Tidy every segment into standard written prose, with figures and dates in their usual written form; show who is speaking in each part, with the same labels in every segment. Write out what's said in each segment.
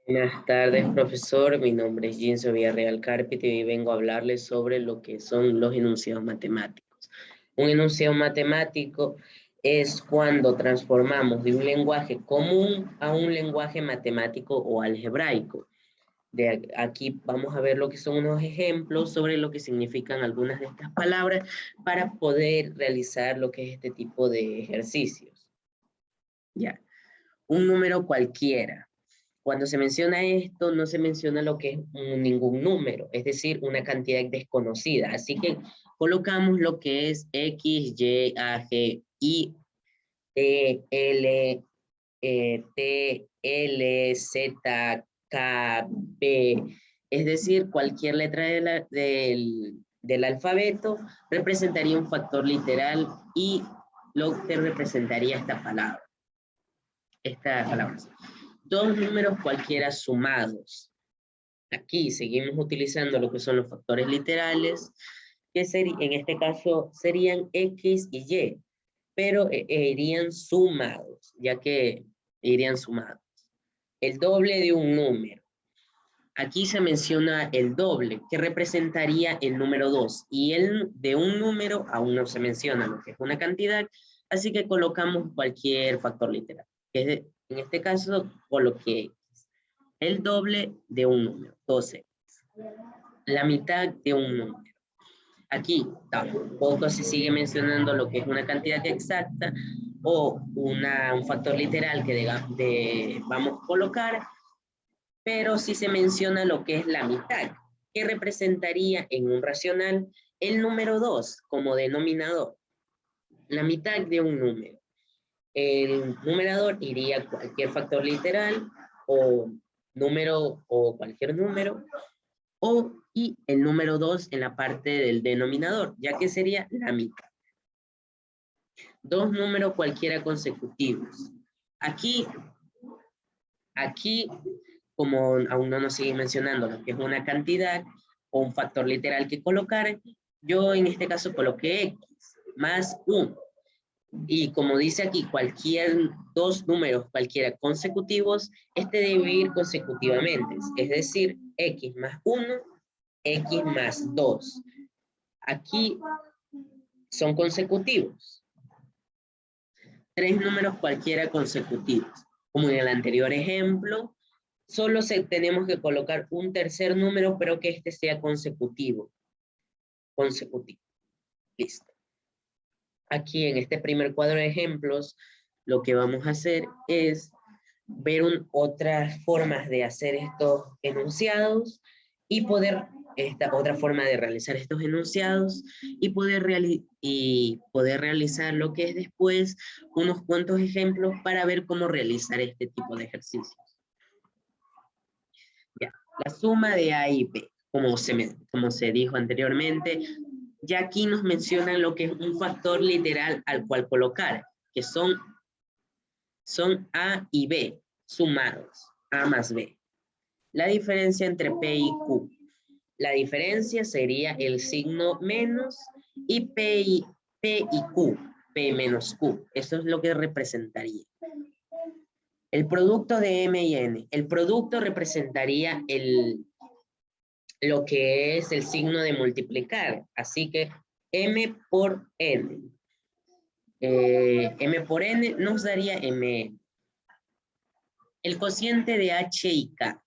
Speaker 1: Buenas tardes, profesor. Mi nombre es Ginso Villarreal Carpiti y hoy vengo a hablarles sobre lo que son los enunciados matemáticos. Un enunciado matemático es cuando transformamos de un lenguaje común a un lenguaje matemático o algebraico. Aquí vamos a ver lo que son unos ejemplos sobre lo que significan algunas de estas palabras para poder realizar lo que es este tipo de ejercicios. Ya, un número cualquiera. Cuando se menciona esto, no se menciona lo que es ningún número, es decir, una cantidad desconocida. Así que colocamos lo que es X, Y, A, G, I, E, L, T, L, Z, K, P. Es decir, cualquier letra del alfabeto representaría un factor literal y lo que representaría esta palabra. Dos números cualquiera sumados. Aquí seguimos utilizando lo que son los factores literales, que en este caso serían X y Y, pero irían sumados, ya que irían sumados. El doble de un número. Aquí se menciona el doble, que representaría el número 2, y el de un número aún no se menciona lo que es una cantidad, así que colocamos cualquier factor literal. En este caso, coloqué el doble de un número, 12. La mitad de un número. Aquí tampoco se sigue mencionando lo que es una cantidad exacta o un factor literal que vamos a colocar, pero sí se menciona lo que es la mitad, que representaría en un racional el número 2 como denominador. La mitad de un número. El numerador iría cualquier factor literal o número o cualquier número, y el número 2 en la parte del denominador, ya que sería la mitad. Dos números cualquiera consecutivos. Aquí, como aún no nos sigue mencionando lo que es una cantidad o un factor literal que colocar, yo en este caso coloqué X más 1. Y como dice aquí, dos números cualquiera consecutivos, este debe ir consecutivamente, es decir, X más 1, X más 2. Aquí son consecutivos. Tres números cualquiera consecutivos. Como en el anterior ejemplo, solo tenemos que colocar un tercer número, pero que este sea consecutivo. Listo. Aquí en este primer cuadro de ejemplos, lo que vamos a hacer es ver otras formas de hacer estos enunciados y esta otra forma de realizar estos enunciados y poder realizar lo que es después unos cuantos ejemplos para ver cómo realizar este tipo de ejercicios. Ya, la suma de A y B, como se dijo anteriormente, ya aquí nos mencionan lo que es un factor literal al cual colocar, que son A y B sumados, A más B. La diferencia entre P y Q. La diferencia sería el signo menos y P y Q, P menos Q. Eso es lo que representaría. El producto de M y N. El producto representaría lo que es el signo de multiplicar. Así que M por N. M por N nos daría M. El cociente de H y K.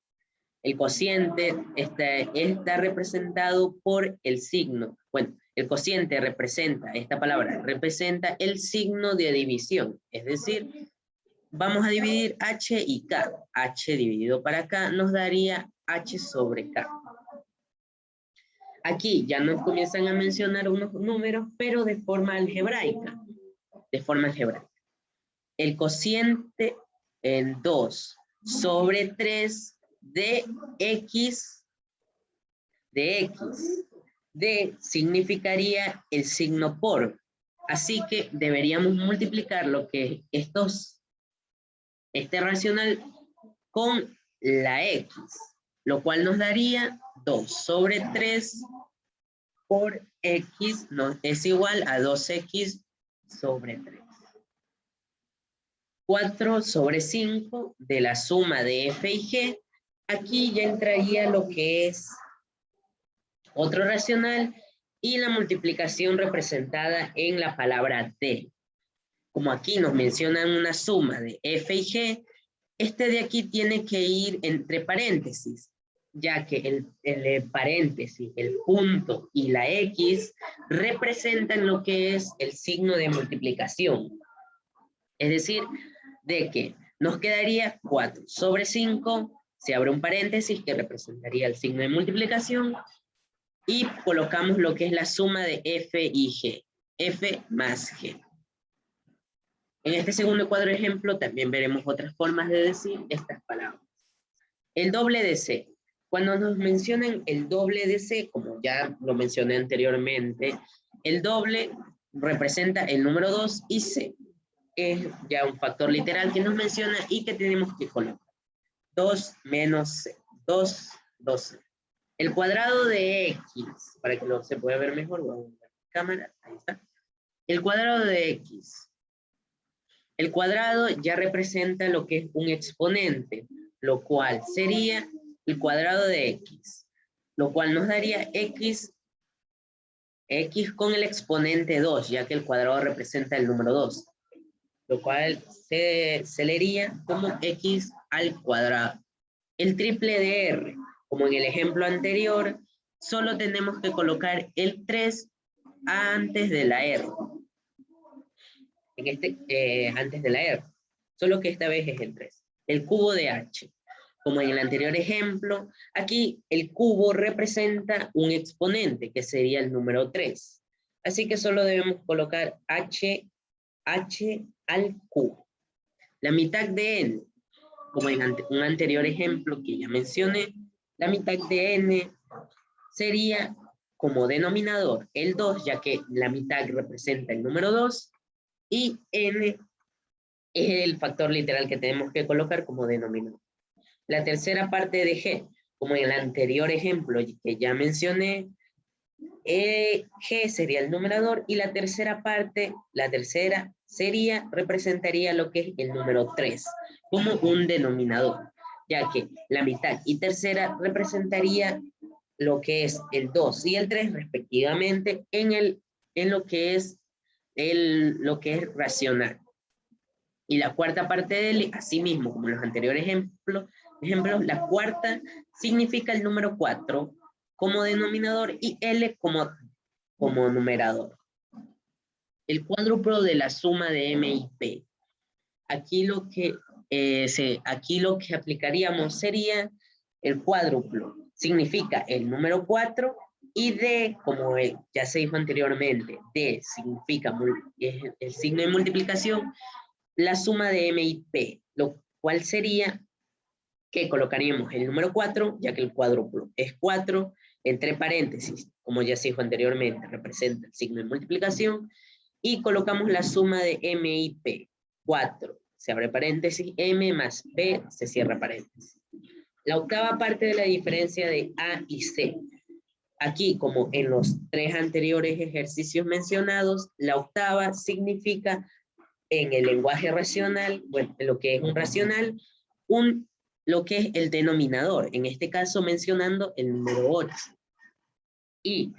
Speaker 1: El cociente está representado por el signo. Bueno, el cociente esta palabra representa el signo de división. Es decir, vamos a dividir H y K. H dividido para K nos daría H sobre K. Aquí ya nos comienzan a mencionar unos números, pero de forma algebraica. El cociente en 2 sobre 3 de X, D significaría el signo por. Así que deberíamos multiplicar lo que es este racional con la X, lo cual nos daría 2 sobre 3 por X es igual a 2X sobre 3. 4 sobre 5 de la suma de F y G Aquí ya entraría lo que es otro racional y la multiplicación representada en la palabra de. Como aquí nos mencionan una suma de f y g, este de aquí tiene que ir entre paréntesis, ya que el paréntesis, el punto y la X representan lo que es el signo de multiplicación. Es decir, de que nos quedaría 4 sobre 5, se abre un paréntesis que representaría el signo de multiplicación, y colocamos lo que es la suma de F y G, F más G. En este segundo cuadro ejemplo también veremos otras formas de decir estas palabras. El doble de C. Cuando nos mencionan el doble de C, como ya lo mencioné anteriormente, el doble representa el número 2 y C es ya un factor literal que nos menciona y que tenemos que colocar. 2 menos C. 2, 2C. El cuadrado de X, para que se pueda ver mejor, voy a ver la cámara, ahí está. El cuadrado de X. El cuadrado ya representa lo que es un exponente, lo cual sería el cuadrado de X, lo cual nos daría X con el exponente 2, ya que el cuadrado representa el número 2, lo cual se leería como X al cuadrado. El triple de R, como en el ejemplo anterior, solo tenemos que colocar el 3 antes de la R. Antes de la R, solo que esta vez es el 3. El cubo de H. Como en el anterior ejemplo, aquí el cubo representa un exponente, que sería el número 3. Así que solo debemos colocar H al cubo. La mitad de n, como en un anterior ejemplo que ya mencioné, la mitad de n sería como denominador el 2, ya que la mitad representa el número 2, y n es el factor literal que tenemos que colocar como denominador. La tercera parte de g, como en el anterior ejemplo que ya mencioné, g sería el numerador y la tercera parte, representaría lo que es el número 3 como un denominador, ya que la mitad y tercera representaría lo que es el 2 y el 3 respectivamente en lo que es racional. Y la cuarta parte de L, así mismo como en los anteriores ejemplos, la cuarta significa el número 4 como denominador y L como numerador. El cuádruplo de la suma de M y P. Aquí lo que aplicaríamos sería el cuádruplo. Significa el número 4 y D, como ya se dijo anteriormente, D significa el signo de multiplicación, la suma de M y P, lo cual sería que colocaríamos el número 4, ya que el cuádruplo es 4, entre paréntesis, como ya se dijo anteriormente, representa el signo de multiplicación, y colocamos la suma de M y P, 4, se abre paréntesis, M más P, se cierra paréntesis. La octava parte de la diferencia de A y C. Aquí, como en los 3 anteriores ejercicios mencionados, la octava significa en el lenguaje racional, bueno, lo que es un racional, lo que es el denominador, en este caso mencionando el número 8. Y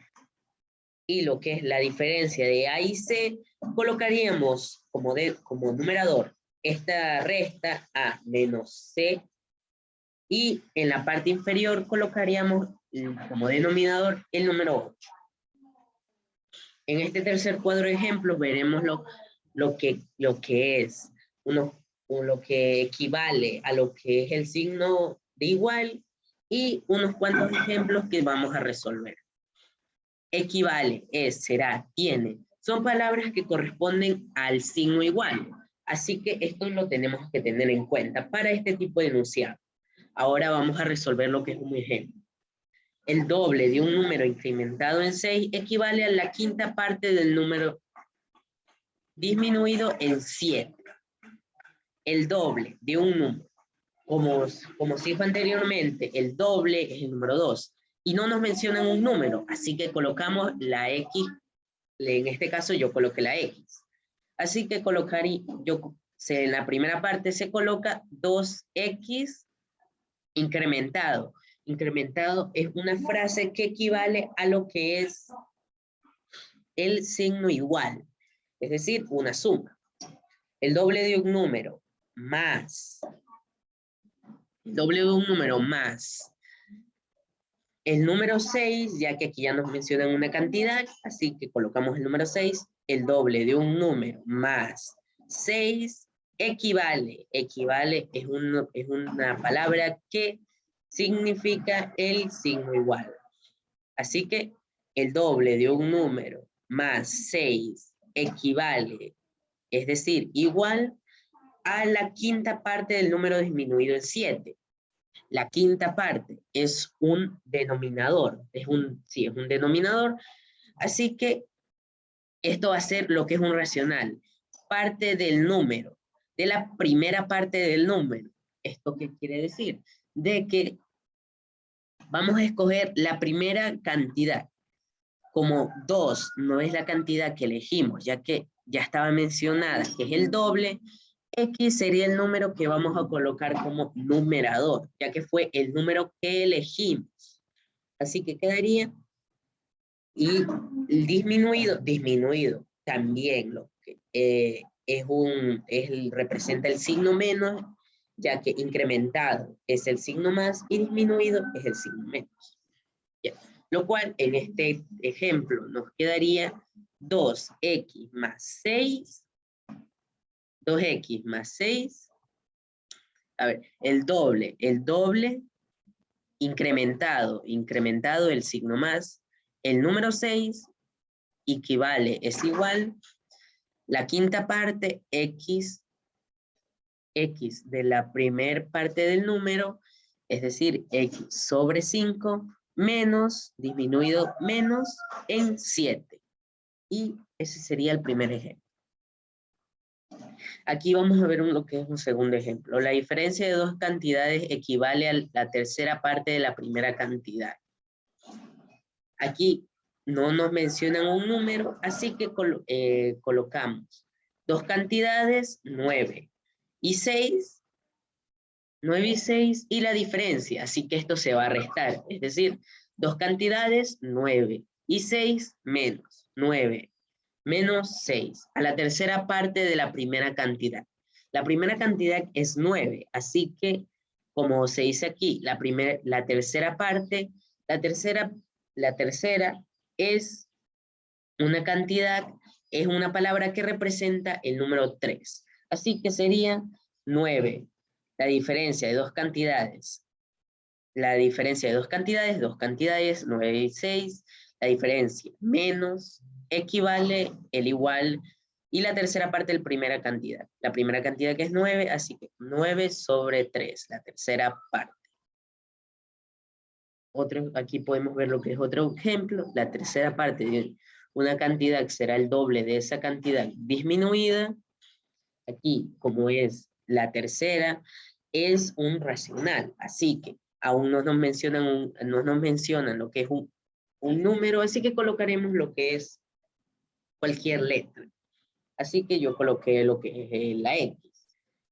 Speaker 1: lo que es la diferencia de A y C, colocaríamos como numerador esta resta A menos C, y en la parte inferior colocaríamos como denominador el número 8. En este tercer cuadro de ejemplos veremos lo que es lo que equivale a lo que es el signo de igual y unos cuantos ejemplos que vamos a resolver. Equivale, es, será, tiene. Son palabras que corresponden al signo igual. Así que esto lo tenemos que tener en cuenta para este tipo de enunciado. Ahora vamos a resolver lo que es un ejemplo. El doble de un número incrementado en 6 equivale a la quinta parte del número disminuido en 7. El doble de un número, como se dijo anteriormente, el doble es el número 2. Y no nos mencionan un número, así que colocamos la X, en este caso yo coloqué la X. Así que en la primera parte se coloca 2X Incrementado. Incrementado es una frase que equivale a lo que es el signo igual, es decir, una suma. El doble de un número más, el doble de un número más el número 6, ya que aquí ya nos mencionan una cantidad, así que colocamos el número 6, el doble de un número más 6 equivale es una palabra que significa el signo igual. Así que el doble de un número más 6 equivale, es decir, igual a la quinta parte del número disminuido en 7. La quinta parte es un denominador, sí, es un denominador, así que esto va a ser lo que es un racional, parte del número, de la primera parte del número. ¿Esto qué quiere decir? De que vamos a escoger la primera cantidad. Como 2 no es la cantidad que elegimos, ya que ya estaba mencionada, que es el doble, X sería el número que vamos a colocar como numerador, ya que fue el número que elegimos. Así que quedaría, y el disminuido, también lo que representa el signo menos, ya que incrementado es el signo más y disminuido es el signo menos. Ya. Lo cual en este ejemplo nos quedaría 2x más 6, 2x más 6, a ver, el doble, incrementado el signo más, el número 6 equivale, es igual, la quinta parte, x de la primer parte del número, es decir, x sobre 5, menos, disminuido, menos en 7. Y ese sería el primer ejemplo. Aquí vamos a ver lo que es un segundo ejemplo. La diferencia de dos cantidades equivale a la tercera parte de la primera cantidad. Aquí no nos mencionan un número, así que colocamos dos cantidades, 9 y 6, 9 y 6, y la diferencia, así que esto se va a restar, es decir, dos cantidades, 9 y 6 menos 9 menos 6, a la tercera parte de la primera cantidad. La primera cantidad es 9, así que, como se dice aquí, la tercera parte, la tercera es una cantidad, es una palabra que representa el número 3. Así que sería 9, la diferencia de dos cantidades. La diferencia de dos cantidades, 9 y 6, la diferencia menos equivale el igual y la tercera parte de la primera cantidad. La primera cantidad que es 9, así que 9 sobre 3, la tercera parte. Aquí podemos ver lo que es otro ejemplo, la tercera parte de una cantidad que será el doble de esa cantidad disminuida. Aquí, como es la tercera, es un racional, así que aún no nos mencionan lo que es un número, así que colocaremos lo que es cualquier letra. Así que yo coloqué lo que es la X.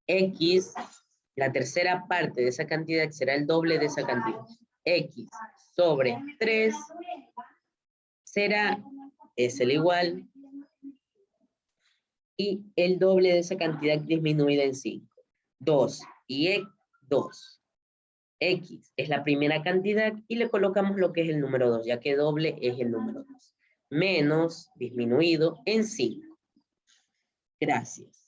Speaker 1: X, la tercera parte de esa cantidad será el doble de esa cantidad. X sobre 3 es el igual, y el doble de esa cantidad disminuida en 5. 2 y 2. X es la primera cantidad y le colocamos lo que es el número 2, ya que doble es el número 2. Menos disminuido en 5. Gracias.